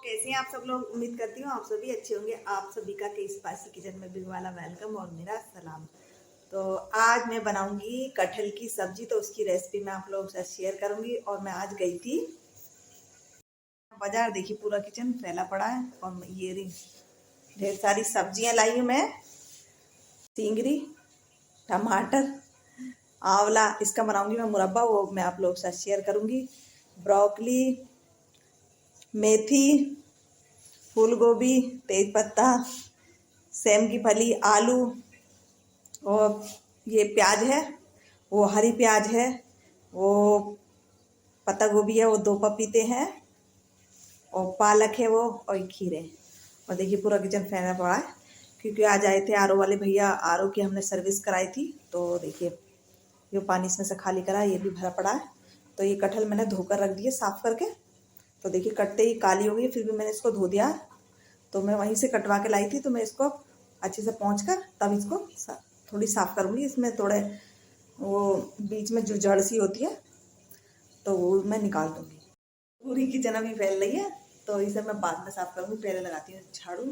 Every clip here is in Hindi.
कैसे हैं आप सब लोग। उम्मीद करती हूँ आप सभी अच्छे होंगे। आप सभी का के स्पाइसी किचन में बिग वाला वेलकम और मेरा सलाम। तो आज मैं बनाऊंगी कटहल की सब्जी, तो उसकी रेसिपी मैं आप लोगों के साथ शेयर करूंगी। और मैं आज गई थी बाजार। देखिए पूरा किचन फैला पड़ा है और ये ढेर सारी सब्जियां लाई हूँ मैं। सिंगरी, टमाटर, आंवला, इसका बनाऊंगी मैं मुरब्बा, वो मैं आप लोगों के साथ शेयर करूंगी। ब्रोकली, मेथी, फूल गोभी, तेज पत्ता, सेम की फली, आलू, और ये प्याज है, वो हरी प्याज है, वो पत्ता गोभी है, वो 2 पपीते हैं, और पालक है वो, और खीरे। और देखिए पूरा किचन फैला पड़ा है क्योंकि आज आए थे आरओ वाले भैया। आरओ की हमने सर्विस कराई थी। तो देखिए ये पानी इसमें से खाली करा, ये भी भरा पड़ा है। तो ये कटहल मैंने धोकर रख दिए साफ करके। तो देखिए कटते ही काली हो गई, फिर भी मैंने इसको धो दिया। तो मैं वहीं से कटवा के लाई थी, तो मैं इसको अच्छे से पोंछ कर तब इसको थोड़ी साफ़ करूँगी। इसमें थोड़े वो बीच में जो जड़ सी होती है तो वो मैं निकाल दूँगी। पूरी किचन अभी फैल रही है तो इसे मैं बाद में साफ़ करूँगी। पहले लगाती हूँ झाड़ू।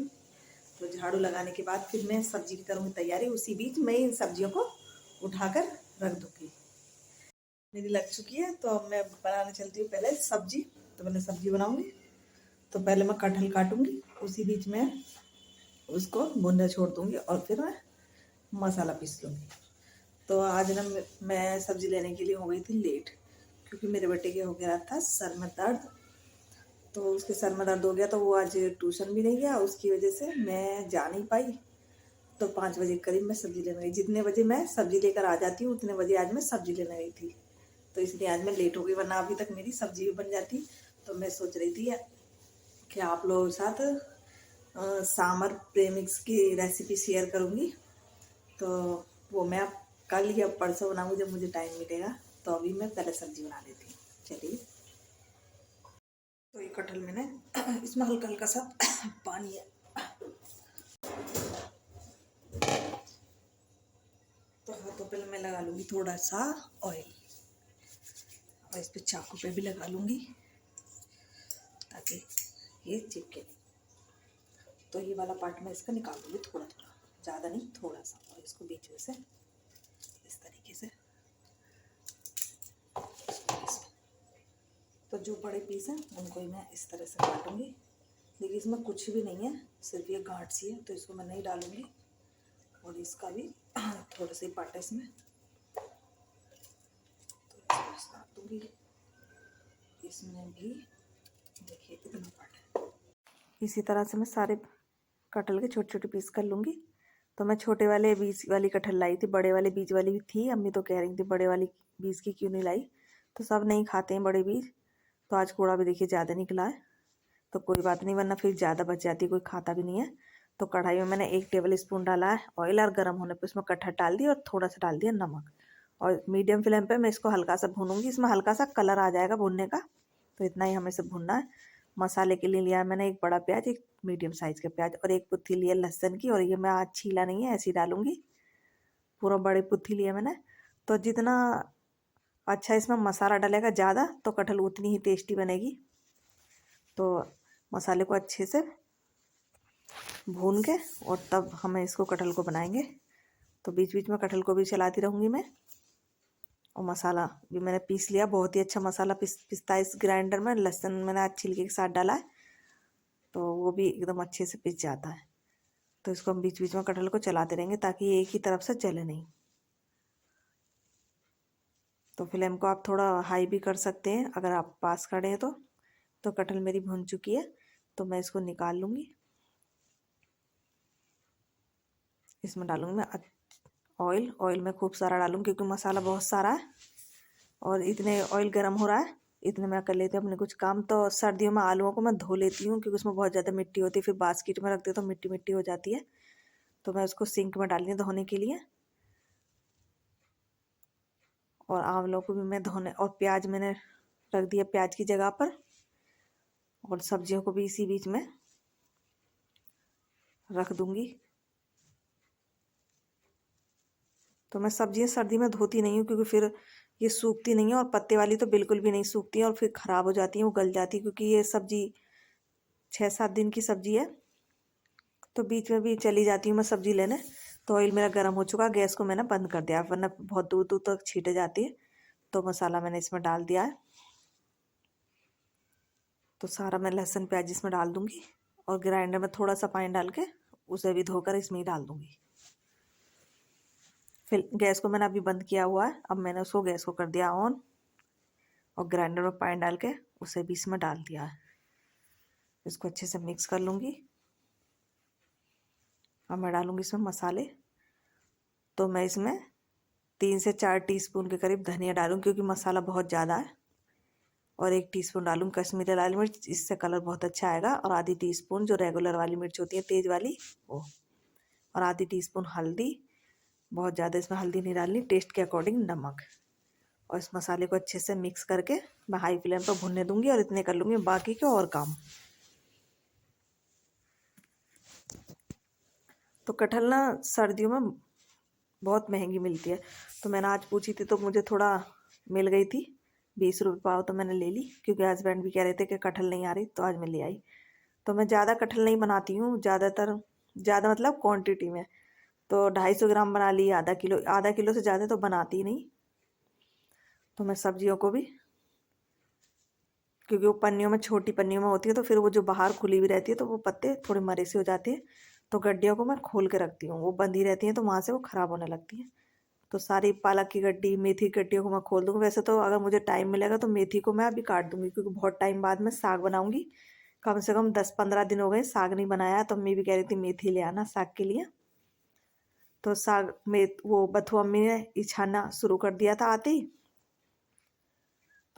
तो झाड़ू लगाने के बाद फिर मैं सब्जी की करूँगी तैयारी। उसी बीच मैं इन सब्जियों को उठाकर रख दूँगी। मेरी लग चुकी है तो अब मैं बनाने चलती हूँ पहले सब्जी। तो पहले सब्जी बनाऊँगी। तो पहले मैं कटहल काटूँगी, उसी बीच में उसको भुनने छोड़ दूँगी और फिर मैं मसाला पीस लूँगी। तो आज ना मैं सब्ज़ी लेने के लिए हो गई थी लेट, क्योंकि मेरे बेटे के हो गया था सर में दर्द। तो उसके सर में दर्द हो गया तो वो आज ट्यूशन भी नहीं गया, उसकी वजह से मैं जा नहीं पाई। तो 5 बजे करीब मैं सब्ज़ी लेने गई। जितने बजे मैं सब्ज़ी लेकर आ जाती हूँ उतने बजे आज मैं सब्ज़ी लेने गई थी। तो इसलिए आज मैं लेट हो गई, वरना अभी तक मेरी सब्ज़ी भी बन जाती। तो मैं सोच रही थी कि आप लोगों के साथ सांभर प्रेमिक्स की रेसिपी शेयर करूँगी। तो वो मैं कल या परसों बनाऊँगी जब मुझे टाइम मिलेगा। तो अभी मैं पहले सब्ज़ी बना लेती हूँ। चलिए। तो ये कटहल मैंने इसमें हल्का हल्का सा पानी है, तो हाथों पे मैं लगा लूँगी थोड़ा सा ऑयल, और इस पर चाकू पे भी लगा लूँगी ताकि ये चिपके नहीं। तो ये वाला पार्ट मैं इसका निकाल दूँगी थोड़ा थोड़ा, ज़्यादा नहीं, थोड़ा सा। और इसको बीच में से इस तरीके से, तो जो बड़े पीस हैं उनको ही मैं इस तरह से काटूँगी। देखिए इसमें कुछ भी नहीं है, सिर्फ ये गांठ सी है, तो इसको मैं नहीं डालूँगी। और इसका भी थोड़ा सा ही पार्ट है इसमें, तो इसको काट दूँगी। इसमें भी देखिए इतना पार्ट है। इसी तरह से मैं सारे कटहल के छोटे छोटे पीस कर लूँगी। तो मैं छोटे वाले बीज वाली कटहल लाई थी, बड़े वाले बीज वाली भी थी। अम्मी तो कह रही थी बड़े वाली बीज की क्यों नहीं लाई। तो सब नहीं खाते हैं बड़े बीज। तो आज कूड़ा भी देखिए ज़्यादा निकला है, तो कोई बात नहीं, वरना फिर ज़्यादा बच जाती, कोई खाता भी नहीं है। तो कढ़ाई में मैंने 1 टेबल स्पून डाला है ऑयल, और गर्म होने पे उसमें कटहल डाल दिया और थोड़ा सा डाल दिया नमक। और मीडियम फ्लेम पे मैं इसको हल्का सा भूनूंगी। इसमें हल्का सा कलर आ जाएगा भूनने का, तो इतना ही हमें इसे भूनना है। मसाले के लिए लिया है मैंने 1 बड़ा प्याज, 1 मीडियम साइज़ का प्याज, और 1 पुत्ती लिया लहसुन की। और ये मैं आज छीला नहीं है, ऐसे ही डालूंगी। पूरा बड़े पुत्ती लिया मैंने। तो जितना अच्छा इसमें मसाला डलेगा ज़्यादा, तो कटहल उतनी ही टेस्टी बनेगी। तो मसाले को अच्छे से भून के और तब हमें इसको कटहल को बनाएंगे। तो बीच बीच में कटहल को भी चलाती रहूँगी मैं। और मसाला भी मैंने पीस लिया, बहुत ही अच्छा मसाला पिसता है इस ग्राइंडर में। लहसुन मैंने आज छिलके के साथ डाला है, तो वो भी एकदम अच्छे से पिस जाता है। तो इसको हम बीच बीच में कटहल को चलाते रहेंगे ताकि ये एक ही तरफ से जले नहीं। तो फ्लेम को आप थोड़ा हाई भी कर सकते हैं अगर आप पास खड़े हैं तो। कटहल मेरी भुन चुकी है, तो मैं इसको निकाल लूँगी। इसमें डालूँगी मैं ऑयल मैं खूब सारा डालूँगी क्योंकि मसाला बहुत सारा है। और इतने ऑयल गर्म हो रहा है, इतने में कर लेते हैं अपने कुछ काम। तो सर्दियों में आलूओं को मैं धो लेती हूँ क्योंकि उसमें बहुत ज़्यादा मिट्टी होती है, फिर बास्केट में रखते तो मिट्टी मिट्टी हो जाती है। तो मैं उसको सिंक में डाली धोने के लिए। और आंवलों को भी मैं धोने, और प्याज मैंने रख दिया प्याज की जगह पर, और सब्जियों को भी इसी बीच में रख दूँगी। तो मैं सब्जियां सर्दी में धोती नहीं हूँ क्योंकि फिर ये सूखती नहीं है, और पत्ते वाली तो बिल्कुल भी नहीं सूखती है और फिर ख़राब हो जाती है, वो गल जाती है। क्योंकि ये सब्जी 6-7 दिन की सब्जी है, तो बीच में भी चली जाती हूँ मैं सब्जी लेने। तो ऑयल मेरा गर्म हो चुका, गैस को मैंने बंद कर दिया, वरना बहुत दूर दूर तक छीटे जाती है। तो मसाला मैंने इसमें डाल दिया है। तो सारा मैं लहसुन प्याज इसमें डाल दूँगी और ग्राइंडर में थोड़ा सा पानी डाल के उसे भी धोकर इसमें ही डाल दूँगी। फिर गैस को मैंने अभी बंद किया हुआ है। अब मैंने उसको गैस को कर दिया ऑन और ग्राइंडर में पानी डाल के उसे भी इसमें डाल दिया है। इसको अच्छे से मिक्स कर लूँगी। अब मैं डालूँगी इसमें मसाले। तो मैं इसमें 3 से 4 टीस्पून के करीब धनिया डालूँ, क्योंकि मसाला बहुत ज़्यादा है। और 1 टीस्पून डालूँ कश्मीरी लाल मिर्च, इससे कलर बहुत अच्छा आएगा। और आधी टीस्पून जो रेगुलर वाली मिर्च होती है तेज़ वाली, वो। और आधी टीस्पून हल्दी, बहुत ज़्यादा इसमें हल्दी नहीं डालनी, टेस्ट के अकॉर्डिंग नमक। और इस मसाले को अच्छे से मिक्स करके मैं हाई फ्लेम पर भुनने दूँगी और इतने कर लूँगी बाकी के और काम। तो कटहल ना सर्दियों में बहुत महंगी मिलती है, तो मैंने आज पूछी थी तो मुझे थोड़ा मिल गई थी, 20 रुपये पाव। तो मैंने ले ली, क्योंकि हस्बैंड भी कह रहे थे कि कटहल नहीं आ रही, तो आज मैं ले आई। तो मैं ज़्यादा कटहल नहीं बनाती हूँ, ज़्यादा मतलब क्वांटिटी में। तो 250 ग्राम बना ली, आधा किलो से ज़्यादा तो बनाती ही नहीं। तो मैं सब्जियों को भी, क्योंकि वो पन्नियों में, छोटी पन्नियों में होती है, तो फिर वो जो बाहर खुली हुई रहती है तो वो पत्ते थोड़े मरे से हो जाते हैं। तो गड्डियों को मैं खोल के रखती हूँ, वो बंधी रहती हैं तो वहाँ से वो ख़राब होने लगती हैं। तो सारी पालक की गड्डी, मेथी की गड्डियों को मैं खोल दूँगी। वैसे तो अगर मुझे टाइम मिलेगा तो मेथी को मैं अभी काट दूँगी, क्योंकि बहुत टाइम बाद मैं साग बनाऊँगी। कम से कम 10-15 दिन हो गए साग नहीं बनाया। तो अम्मी भी कह रही थी मेथी ले आना साग के लिए। तो साग में वो बथुआ अम्मी ने इछाना शुरू कर दिया था आते ही।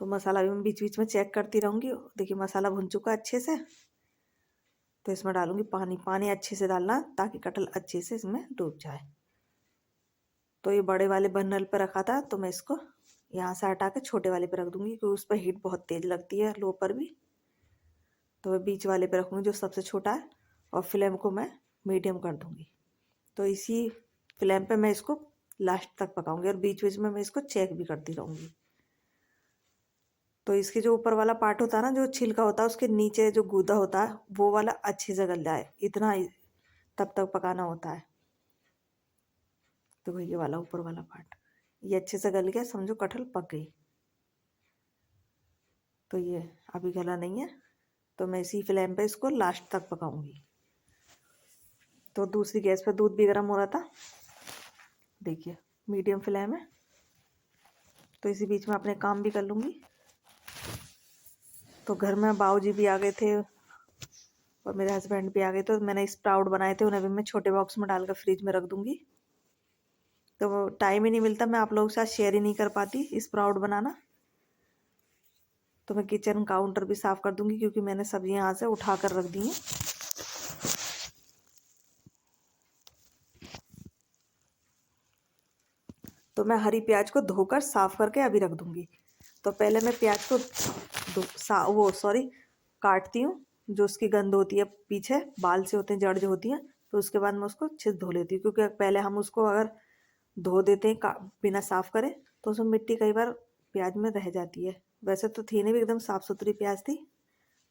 तो मसाला भी मैं बीच बीच में चेक करती रहूँगी। देखिए मसाला भुन चुका अच्छे से। तो इसमें डालूँगी पानी। पानी अच्छे से डालना ताकि कटहल अच्छे से इसमें डूब जाए। तो ये बड़े वाले बर्नल पर रखा था, तो मैं इसको यहाँ से हटा के छोटे वाले पे रख दूँगी, क्योंकि उस पर हीट बहुत तेज़ लगती है, लो पर भी। तो मैं बीच वाले पे रखूँगी जो सबसे छोटा है, और फ्लेम को मैं मीडियम कर दूँगी। तो इसी फ्लेम पे मैं इसको लास्ट तक पकाऊँगी, और बीच बीच में मैं इसको चेक भी करती रहूँगी। तो इसके जो ऊपर वाला पार्ट होता है ना, जो छिलका होता है, उसके नीचे जो गूदा होता है वो वाला अच्छे से गल जाए, इतना ही तब तक पकाना होता है। तो ये वाला ऊपर वाला पार्ट ये अच्छे से गल गया, समझो कटहल पक गई। तो ये अभी गला नहीं है, तो मैं इसी फ्लेम पे इसको लास्ट तक पकाऊंगी। तो दूसरी गैस पे दूध भी गर्म हो रहा था, देखिए मीडियम फ्लेम है। तो इसी बीच में अपने काम भी कर लूँगी। तो घर में बाऊजी भी आ गए थे और मेरे हस्बैंड भी आ गए, तो मैंने स्प्राउट बनाए थे, उन्हें भी मैं छोटे बॉक्स में डालकर फ्रिज में रख दूँगी। तो टाइम ही नहीं मिलता, मैं आप लोगों के साथ शेयर ही नहीं कर पाती स्प्राउट बनाना। तो मैं किचन काउंटर भी साफ़ कर दूँगी, क्योंकि मैंने सब्जियाँ यहाँ से उठा कर रख दी हैं। तो मैं हरी प्याज को धोकर साफ़ करके अभी रख दूँगी। तो पहले मैं प्याज को काटती हूँ, जो उसकी गंध होती है पीछे बाल से होते हैं, जड़ जो होती हैं। तो उसके बाद मैं उसको अच्छे से धो लेती हूँ, क्योंकि पहले हम उसको अगर धो देते हैं बिना साफ़ करे, तो उसमें मिट्टी कई बार प्याज में रह जाती है। वैसे तो थी नहीं, भी एकदम साफ़ सुथरी प्याज थी।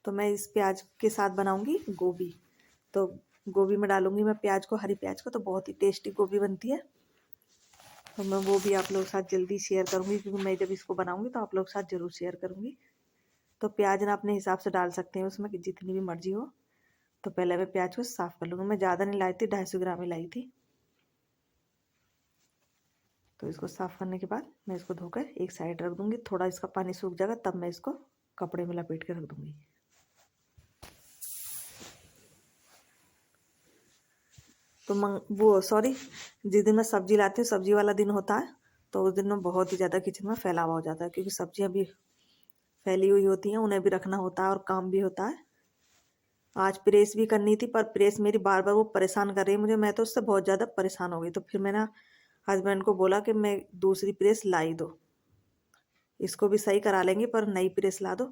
तो मैं इस प्याज के साथ बनाऊँगी गोभी। तो गोभी में डालूँगी मैं प्याज को, हरी प्याज को, तो बहुत ही टेस्टी गोभी बनती है। तो मैं वो भी आप लोगों के साथ जल्दी शेयर करूँगी, क्योंकि मैं जब इसको बनाऊँगी तो आप लोगों के साथ ज़रूर शेयर करूँगी। तो प्याज ना अपने हिसाब से डाल सकते हैं उसमें, कि जितनी भी मर्जी हो। तो पहले मैं प्याज को साफ़ कर लूँगी। मैं ज़्यादा नहीं लाई थी, 250 ग्राम ही लाई थी। तो इसको साफ़ करने के बाद मैं इसको धोकर एक साइड रख दूँगी। थोड़ा इसका पानी सूख जाएगा, तब मैं इसको कपड़े में लपेट के रख दूँगी। तो जिस दिन मैं सब्ज़ी लाती हूँ, सब्ज़ी वाला दिन होता है, तो उस दिन में बहुत ही ज़्यादा किचन में फैलावा हो जाता है, क्योंकि सब्जियाँ भी फैली हुई होती हैं, उन्हें भी रखना होता है और काम भी होता है। आज प्रेस भी करनी थी, पर प्रेस मेरी बार बार वो परेशान कर रही है मुझे। मैं तो उससे बहुत ज़्यादा परेशान हो गई। तो फिर मैंने हस्बैंड को बोला कि मैं दूसरी प्रेस ला ही दो, इसको भी सही करा लेंगे, पर नई प्रेस ला दो,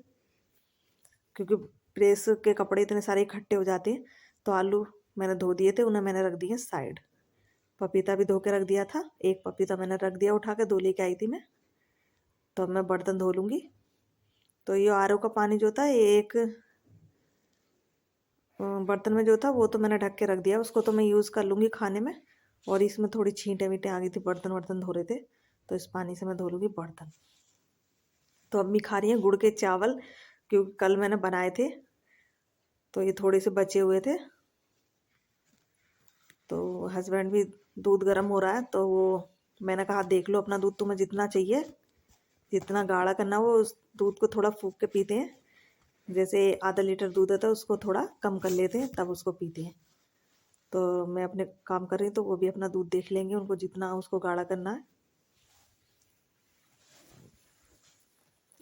क्योंकि प्रेस के कपड़े इतने सारे इकट्ठे हो जाते हैं। तो आलू मैंने धो दिए थे, उन्हें मैंने रख दिए साइड। पपीता भी धो के रख दिया था, एक पपीता मैंने रख दिया उठा के, 2 लेके आई थी मैं। तो अब मैं बर्तन धो लूँगी। तो ये आर ओ का पानी जो होता है, एक बर्तन में जो था वो तो मैंने ढक के रख दिया, उसको तो मैं यूज़ कर लूँगी खाने में। और इसमें थोड़ी छींटे वींटे आ गई थी, बर्तन वर्तन धो रहे थे, तो इस पानी से मैं धो लूँगी बर्तन। तो अम्मी खा रही हैं गुड़ के चावल, क्योंकि कल मैंने बनाए थे तो ये थोड़े से बचे हुए थे। तो हस्बैंड भी, दूध गर्म हो रहा है तो वो, मैंने कहा देख लो अपना दूध तुम्हें जितना चाहिए, जितना गाढ़ा करना वो उस दूध को थोड़ा फूंक के पीते हैं। जैसे आधा लीटर दूध होता है उसको थोड़ा कम कर लेते हैं तब उसको पीते हैं। तो मैं अपने काम कर रही हूँ तो वो भी अपना दूध देख लेंगे, उनको जितना उसको गाढ़ा करना है।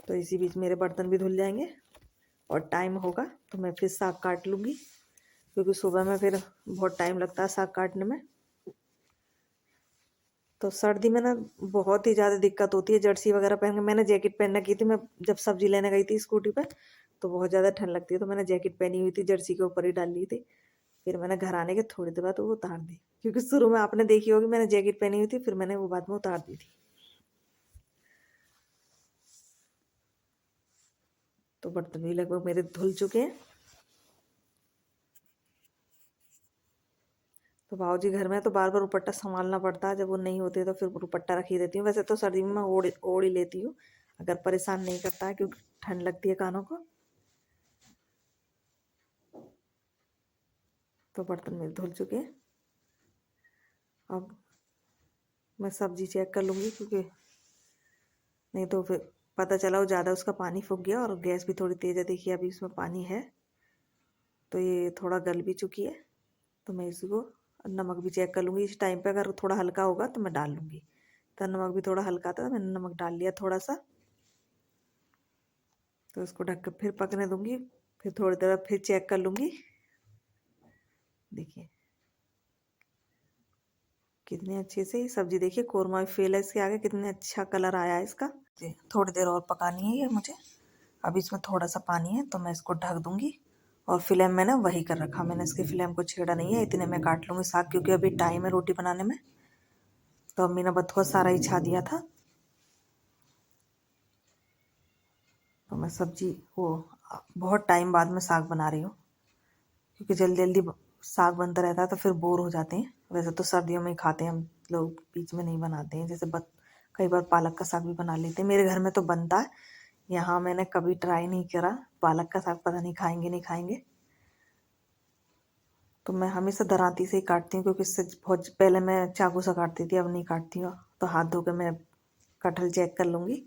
तो इसी बीच मेरे बर्तन भी धुल जाएंगे और टाइम होगा तो मैं फिर साग काट लूँगी, क्योंकि सुबह में फिर बहुत टाइम लगता है साग काटने में। तो सर्दी में ना बहुत ही ज़्यादा दिक्कत होती है जर्सी वगैरह पहन के। मैंने जैकेट पहनना की थी, मैं जब सब्जी लेने गई थी स्कूटी पे, तो बहुत ज़्यादा ठंड लगती है, तो मैंने जैकेट पहनी हुई थी, जर्सी के ऊपर ही डाल ली थी। फिर मैंने घर आने के थोड़ी देर बाद वो उतार दी, क्योंकि शुरू में आपने देखी होगी मैंने जैकेट पहनी हुई थी, फिर मैंने वो बाद में उतार दी थी। तो बर्तन भी लगभग मेरे धुल चुके हैं। तो भाजी घर में तो बार बार दुपट्टा संभालना पड़ता है, जब वो नहीं होते तो फिर दुपट्टा रख ही देती हूँ। वैसे तो सर्दी में मैं ओढ़ ही लेती हूँ, अगर परेशान नहीं करता है, क्योंकि ठंड लगती है कानों को। तो बर्तन मेरे धुल चुके हैं। अब मैं सब्जी चेक कर लूँगी, क्योंकि नहीं तो फिर पता चला वो ज़्यादा उसका पानी फूक गया, और गैस भी थोड़ी तेज़ है, देखिए अभी इसमें पानी है। तो ये थोड़ा गल भी चुकी है, तो मैं इसको नमक भी चेक कर लूँगी इस टाइम पे। अगर थोड़ा हल्का होगा तो मैं डाल लूँगी। तो नमक भी थोड़ा हल्का था, मैंने नमक डाल लिया थोड़ा सा। तो इसको ढक कर फिर पकने दूँगी, फिर थोड़ी देर फिर चेक कर लूँगी। देखिए कितनी अच्छे से सब्जी, देखिए कोरमा भी फेल है इसके आगे, कितने अच्छा कलर आया है इसका। थोड़ी देर और पकानी है ये मुझे। अब इसमें थोड़ा सा पानी है तो मैं इसको ढक दूँगी। और फ्लेम मैंने वही कर रखा, मैंने इसकी फ्लेम को छेड़ा नहीं है। इतने में काट लूँगी साग, क्योंकि अभी टाइम है रोटी बनाने में। तो अम्मी ने बथुआ सारा ही छा दिया था। तो मैं सब्जी को बहुत टाइम बाद में साग बना रही हूँ, क्योंकि जल्दी जल्दी साग बनता रहता है तो फिर बोर हो जाते हैं। वैसे तो सर्दियों में ही खाते हैं हम लोग, बीच में नहीं बनाते हैं। जैसे कई बार पालक का साग भी बना लेते हैं, मेरे घर में तो बनता है। यहाँ मैंने कभी ट्राई नहीं करा पालक का साग, पता नहीं खाएंगे नहीं खाएंगे। तो मैं हमेशा दरांती से ही काटती हूँ, क्योंकि इससे बहुत पहले मैं चाकू से काटती थी, अब नहीं काटती हूँ। तो हाथ धो के मैं कटहल चेक कर लूँगी।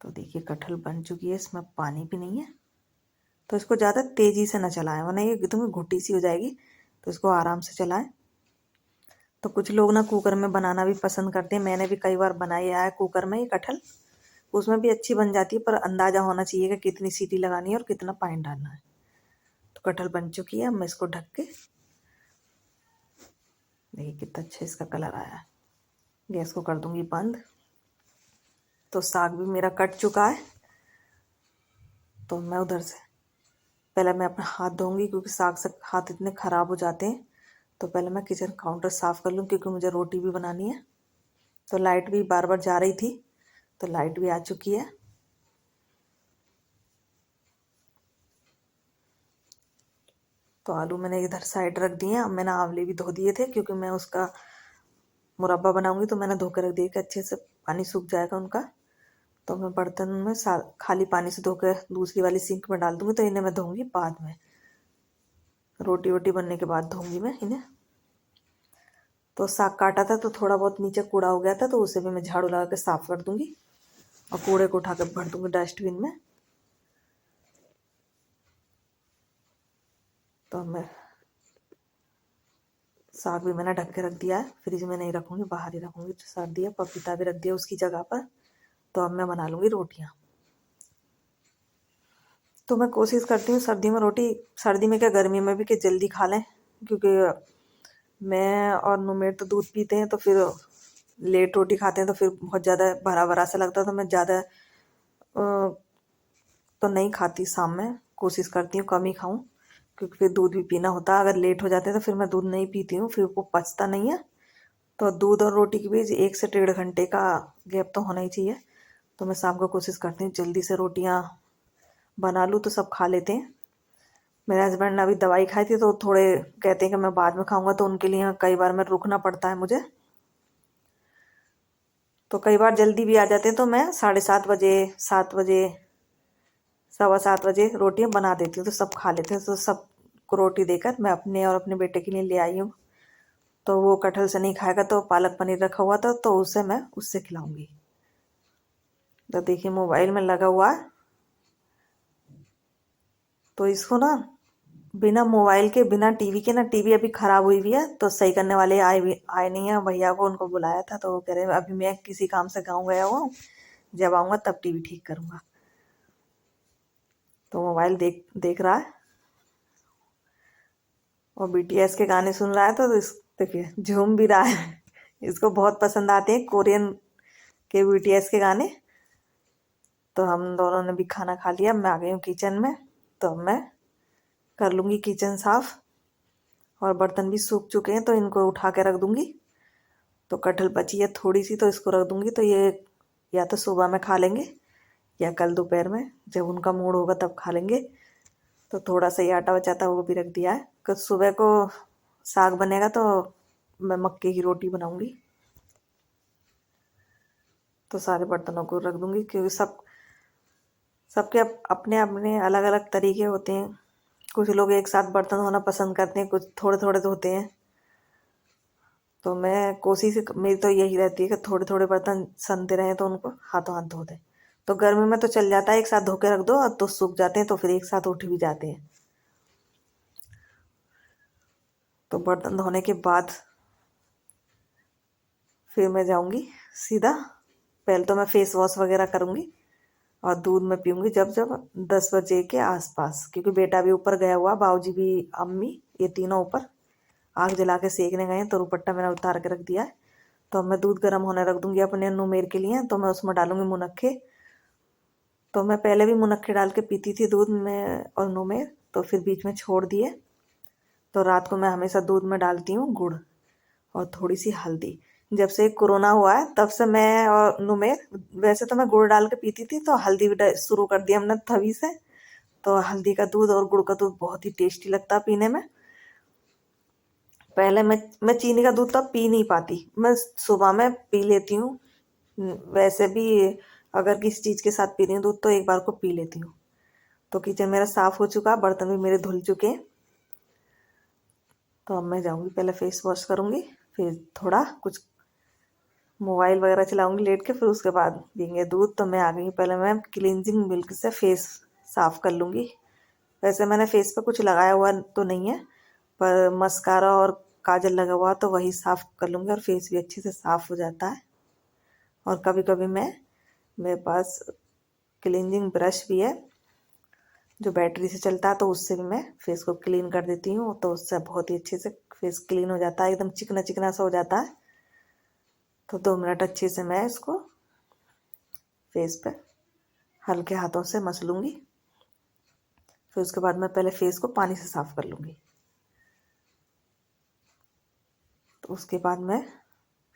तो देखिए कटहल बन चुकी है, इसमें पानी भी नहीं है। तो इसको ज़्यादा तेज़ी से ना चलाएं, वरना ये तुम्हें घुट्टी सी हो जाएगी। तो इसको आराम से चलाएं। तो कुछ लोग ना कुकर में बनाना भी पसंद करते हैं, मैंने भी कई बार बनाया है कुकर में ये कटहल, उसमें भी अच्छी बन जाती है। पर अंदाज़ा होना चाहिए कि कितनी सीटी लगानी है और कितना पानी डालना है। तो कटहल बन चुकी है, अब मैं इसको ढक के, देखिए कितना अच्छा इसका कलर आया है। गैस को कर दूंगी बंद। तो साग भी मेरा कट चुका है। तो मैं उधर से पहले मैं अपना हाथ धोऊंगी, क्योंकि साग से हाथ इतने ख़राब हो जाते हैं। तो पहले मैं किचन काउंटर साफ़ कर लूँ, क्योंकि मुझे रोटी भी बनानी है। तो लाइट भी बार बार जा रही थी, तो लाइट भी आ चुकी है। तो आलू मैंने इधर साइड रख दिए। अब मैंने आंवले भी धो दिए थे, क्योंकि मैं उसका मुरब्बा बनाऊंगी, तो मैंने धो के रख दिया कि अच्छे से पानी सूख जाएगा उनका। तो मैं बर्तन में खाली पानी से धो के दूसरी वाली सिंक में डाल दूंगी। तो इन्हें मैं धोऊंगी बाद में, रोटी वोटी बनने के बाद धोऊंगी मैं इन्हें। तो साग काटा था तो थोड़ा बहुत नीचे कूड़ा हो गया था, तो उसे भी मैं झाड़ू लगा के साफ़ कर दूंगी, और कूड़े को उठा कर भर दूंगी डस्टबिन में। तो मैं साग भी मैंने ढक के रख दिया है, फ्रिज में नहीं रखूँगी, बाहर ही रखूँगी। तो सर्दी है, पपीता भी रख दिया उसकी जगह पर। तो अब मैं बना लूँगी रोटियाँ। तो मैं कोशिश करती हूँ सर्दी में रोटी, सर्दी में क्या गर्मी में भी, कि जल्दी खा लें। क्योंकि मैं और नुमेर तो दूध पीते हैं, तो फिर लेट रोटी खाते हैं, तो फिर बहुत ज़्यादा भरा भरा सा लगता है। तो मैं ज़्यादा तो नहीं खाती शाम में, कोशिश करती हूँ कम ही खाऊं, क्योंकि फिर दूध भी पीना होता है। अगर लेट हो जाते हैं तो फिर मैं दूध नहीं पीती हूँ, फिर वो पचता नहीं है। तो दूध और रोटी के बीच 1 से 1.5 घंटे का गैप तो होना ही चाहिए। तो मैं शाम को कोशिश करती हूँ जल्दी से रोटियाँ बना लूँ, तो सब खा लेते हैं। मेरे हस्बैंड ने अभी दवाई खाई थी तो थोड़े कहते हैं कि मैं बाद में खाऊंगा, तो उनके लिए कई बार मैं रुकना पड़ता है मुझे। तो कई बार जल्दी भी आ जाते हैं तो मैं 7:30 बजे, 7 बजे, 7:15 बजे रोटियां बना देती हूँ, तो सब खा लेते हैं। तो सबको रोटी देकर मैं अपने और अपने बेटे के लिए ले आई हूँ। तो वो कटहल से नहीं खाएगा, तो पालक पनीर रखा हुआ था तो उसे मैं उससे खिलाऊंगी। तो देखिए मोबाइल में लगा हुआ है, तो इसको ना बिना मोबाइल के, बिना टीवी के, ना टीवी अभी ख़राब हुई हुई है, तो सही करने वाले आए नहीं है। भैया को उनको बुलाया था तो वो कह रहे अभी मैं किसी काम से गाँव गया हुआ हूँ, जब आऊँगा तब टीवी ठीक करूँगा। तो मोबाइल देख देख रहा है और BTS के गाने सुन रहा है। तो देखिए झूम भी रहा है। इसको बहुत पसंद आते हैं कोरियन के BTS के गाने। तो हम दोनों ने भी खाना खा लिया, मैं आ गई हूँ किचन में। तो मैं कर लूँगी किचन साफ, और बर्तन भी सूख चुके हैं तो इनको उठा के रख दूँगी। तो कटहल बची है थोड़ी सी, तो इसको रख दूँगी। तो ये या तो सुबह में खा लेंगे या कल दोपहर में जब उनका मूड होगा तब खा लेंगे। तो थोड़ा सा ये आटा बचा था वो भी रख दिया है, कल सुबह को साग बनेगा तो मैं मक्के की रोटी बनाऊँगी। तो सारे बर्तनों को रख दूँगी, क्योंकि सबके अपने अपने अलग अलग तरीके होते हैं। कुछ लोग एक साथ बर्तन धोना पसंद करते हैं, कुछ थोड़े थोड़े धोते हैं। तो मैं कोशिश मेरी तो यही रहती है कि थोड़े थोड़े बर्तन सनते रहें तो उनको हाथों हाथ धो दें। तो गर्मी में तो चल जाता है, एक साथ धो के रख दो और तो सूख जाते हैं, तो फिर एक साथ उठ भी जाते हैं। तो बर्तन धोने के बाद फिर मैं जाऊंगी सीधा, पहले तो मैं फेस वॉश वगैरह करूंगी और दूध में पीऊंगी जब जब 10 बजे के आसपास, क्योंकि बेटा भी ऊपर गया हुआ, बाबूजी भी, अम्मी, ये तीनों ऊपर आग जला के सेकने गए हैं। तो दुपट्टा मैंने उतार के रख दिया है। तो अब मैं दूध गर्म होने रख दूंगी अपने नुमेर के लिए। तो मैं उसमें डालूंगी मुनक्के। तो मैं पहले भी मुनक्के डाल के पीती थी दूध में और नुमेर, तो फिर बीच में छोड़ दिए। तो रात को मैं हमेशा दूध में डालती हूँ गुड़ और थोड़ी सी हल्दी। जब से कोरोना हुआ है तब से मैं और नुमेर, वैसे तो मैं गुड़ डाल के पीती थी, तो हल्दी भी शुरू कर दिया हमने तभी से। तो हल्दी का दूध और गुड़ का दूध बहुत ही टेस्टी लगता है पीने में। पहले मैं चीनी का दूध तो पी नहीं पाती, मैं सुबह में पी लेती हूँ। वैसे भी अगर किसी चीज़ के साथ पी रही हूँ दूध तो एक बार को पी लेती हूँ। तो किचन मेरा साफ़ हो चुका, बर्तन भी मेरे धुल चुके हैं। तो अब मैं जाऊँगी, पहले फेस वॉश करूँगी, फिर थोड़ा कुछ मोबाइल वगैरह चलाऊँगी लेट के, फिर उसके बाद पियेंगे दूध। तो मैं आ गई, पहले मैं क्लींजिंग मिल्क से फेस साफ़ कर लूँगी। वैसे मैंने फेस पे कुछ लगाया हुआ तो नहीं है, पर मस्कारा और काजल लगा हुआ तो वही साफ़ कर लूँगी और फेस भी अच्छे से साफ़ हो जाता है। और कभी कभी मेरे पास क्लींजिंग ब्रश भी है जो बैटरी से चलता है, तो उससे भी मैं फेस को क्लीन कर देती हूँ। तो उससे बहुत ही अच्छे से फेस क्लीन हो जाता है, एकदम चिकना चिकना सा हो जाता है। तो 2 मिनट अच्छे से मैं इसको फेस पे हल्के हाथों से मस लूँगी। फिर उसके बाद मैं पहले फेस को पानी से साफ़ कर लूँगी। तो उसके बाद मैं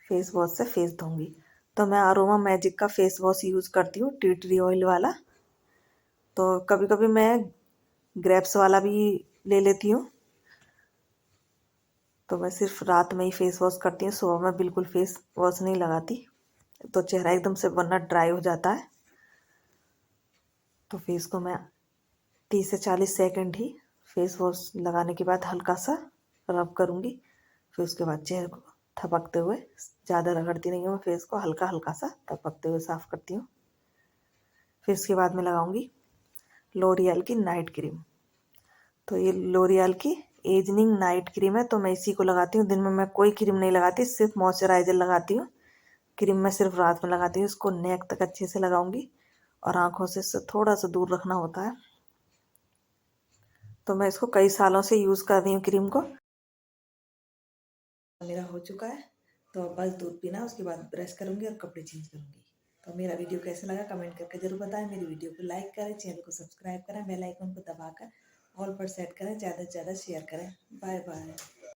फेस वॉश से फेस धोऊंगी। तो मैं अरोमा मैजिक का फेस वॉश यूज़ करती हूँ, टी ट्री ऑयल वाला। तो कभी कभी मैं ग्रेप्स वाला भी ले लेती हूँ। तो मैं सिर्फ रात में ही फेस वॉश करती हूँ, सुबह में बिल्कुल फेस वॉश नहीं लगाती, तो चेहरा एकदम से वरना ड्राई हो जाता है। तो फेस को मैं 30 से 40 सेकंड ही फेस वॉश लगाने के बाद हल्का सा रब करूँगी। फिर उसके बाद चेहरे को थपकते हुए, ज़्यादा रगड़ती नहीं हूँ मैं फेस को, हल्का हल्का सा थपकते हुए साफ़ करती हूँ। फिर इसके बाद मैं लगाऊंगी लोरियल की नाइट क्रीम। तो ये लोरियल की एजनिंग नाइट क्रीम है, तो मैं इसी को लगाती हूँ। दिन में मैं कोई क्रीम नहीं लगाती, सिर्फ मॉइस्चराइजर लगाती हूँ। क्रीम मैं सिर्फ रात में लगाती हूँ। इसको नेक तक अच्छे से लगाऊंगी और आँखों से थोड़ा सा दूर रखना होता है। तो मैं इसको कई सालों से यूज़ कर रही हूँ क्रीम को। मेरा हो चुका है, तो अब बस दूध पीना, उसके बाद ब्रश करूँगी और कपड़े चेंज करूँगी। तो मेरा वीडियो कैसा लगा कमेंट करके जरूर बताएं। मेरी वीडियो को लाइक करें, चैनल को सब्सक्राइब करें, बेल आइकन को दबाकर ऑल पर सेट करें, ज़्यादा से ज़्यादा शेयर करें। Bye bye.